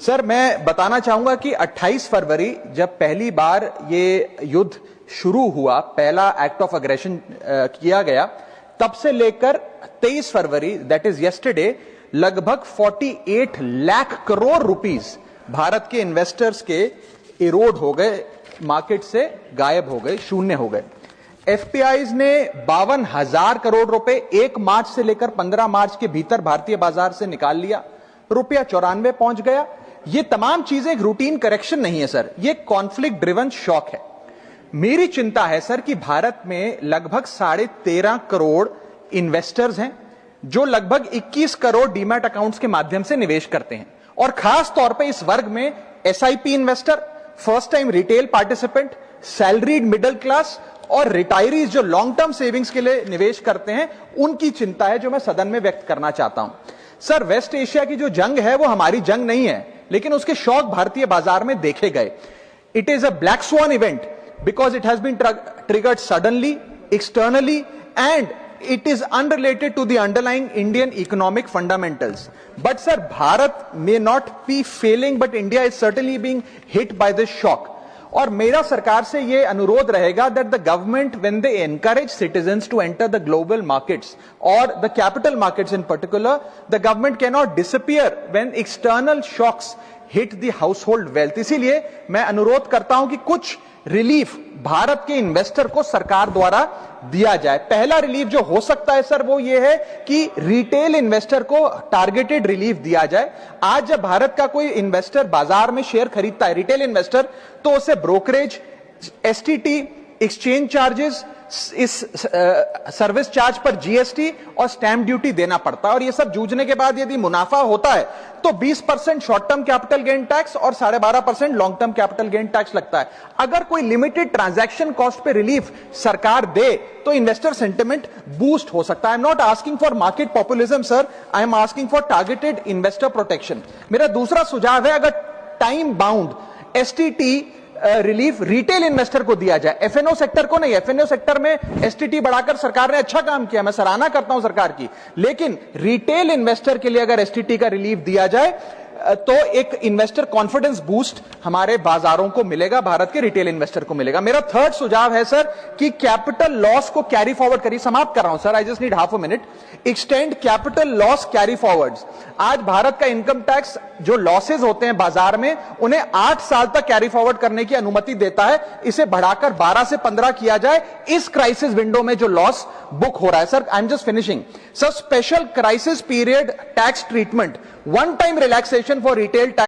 Sir, मैं बताना चाहूंगा कि 28 फरवरी जब पहली बार ये युद्ध शुरू हुआ, पहला एक्ट ऑफ अग्रेशन किया गया, तब से लेकर 23 फरवरी दैट इज यस्टरडे लगभग 48 लाख करोड़ रुपीस भारत के इन्वेस्टर्स के इरोड हो गए, मार्केट से गायब हो गए, शून्य हो गए। एफपीआईज ने 52,000 करोड़ रुपए 1 मार्च से लेकर 15 मार्च के भीतर भारतीय बाजार से निकाल लिया, रुपया 94 पहुंच गया। ये तमाम चीजें एक रूटीन करेक्शन नहीं है सर, ये कॉन्फ्लिक्ट ड्रिवन शॉक है। मेरी चिंता है सर कि भारत में लगभग 13.5 करोड़ इन्वेस्टर्स हैं जो लगभग 21 करोड़ डीमैट अकाउंट्स के माध्यम से निवेश करते हैं, और खास तौर पे इस वर्ग में SIP investor, first time retail participant, salaried middle class और रिटायरीज जो लॉन्ग टर्म सेविंग्स के लिए निवेश करते हैं, उनकी चिंता है जो मैं सदन में व्यक्त करना चाहता हूं। सर, वेस्ट एशिया की जो जंग है वो हमारी जंग नहीं है, लेकिन उसके शौक भारतीय बाजार में देखे गए। It is a black swan event because it has been triggered suddenly, externally, and it is unrelated to the underlying Indian economic fundamentals. But sir, Bharat may not be failing, but India is certainly being hit by this shock. और मेरा सरकार से ये अनुरोध रहेगा that the government, when they encourage citizens to enter the global markets or the capital markets in particular, the government cannot disappear when external shocks hit the household wealth. इसीलिए मैं अनुरोध करता हूं कि कुछ रिलीफ भारत के इन्वेस्टर को सरकार द्वारा दिया जाए। पहला रिलीफ जो हो सकता है सर वो ये है कि रिटेल इन्वेस्टर को टारगेटेड रिलीफ दिया जाए। आज जब भारत का कोई इन्वेस्टर बाजार में शेयर खरीदता है, रिटेल इन्वेस्टर, तो उसे ब्रोकरेज, एसटीटी, एक्सचेंज चार्जेस, इस सर्विस चार्ज पर जीएसटी और स्टैंप ड्यूटी देना पड़ता है, और ये सब जूझने के बाद यदि मुनाफा होता है तो 20% short term capital gain tax और 12.5% long term capital gain tax लगता है। अगर कोई लिमिटेड ट्रांजैक्शन कॉस्ट पे रिलीफ सरकार दे तो इन्वेस्टर सेंटिमेंट बूस्ट हो सकता है। I am not asking for market populism sir, I am asking for targeted investor protection. मेरा दूसरा सुझाव है, अगर time bound STT relief retail investor को दिया जाए, एफएनओ सेक्टर को नहीं। एफएनओ सेक्टर में एसटीटी बढ़ाकर सरकार ने अच्छा काम किया, मैं सराहना करता हूं सरकार की, लेकिन रिटेल इन्वेस्टर के लिए अगर एसटीटी का रिलीफ दिया जाए तो एक इन्वेस्टर कॉन्फिडेंस बूस्ट हमारे बाजारों को मिलेगा, भारत के रिटेल इन्वेस्टर को मिलेगा। मेरा थर्ड सुझाव है सर कि कैपिटल लॉस को कैरी फॉरवर्ड करिए। समाप्त कर रहा हूं sir, I just need half a minute. Extend capital loss carry forwards. आज भारत का इनकम टैक्स जो लॉसेज होते हैं बाजार में, उन्हें 8 साल तक कैरी फॉरवर्ड करने की अनुमति देता है। इसे बढ़ाकर 12 से 15 किया जाए इस क्राइसिस विंडो में जो लॉस बुक हो रहा है। Sir, I am just finishing. Sir, special crisis period tax treatment, one time relaxation for retail tax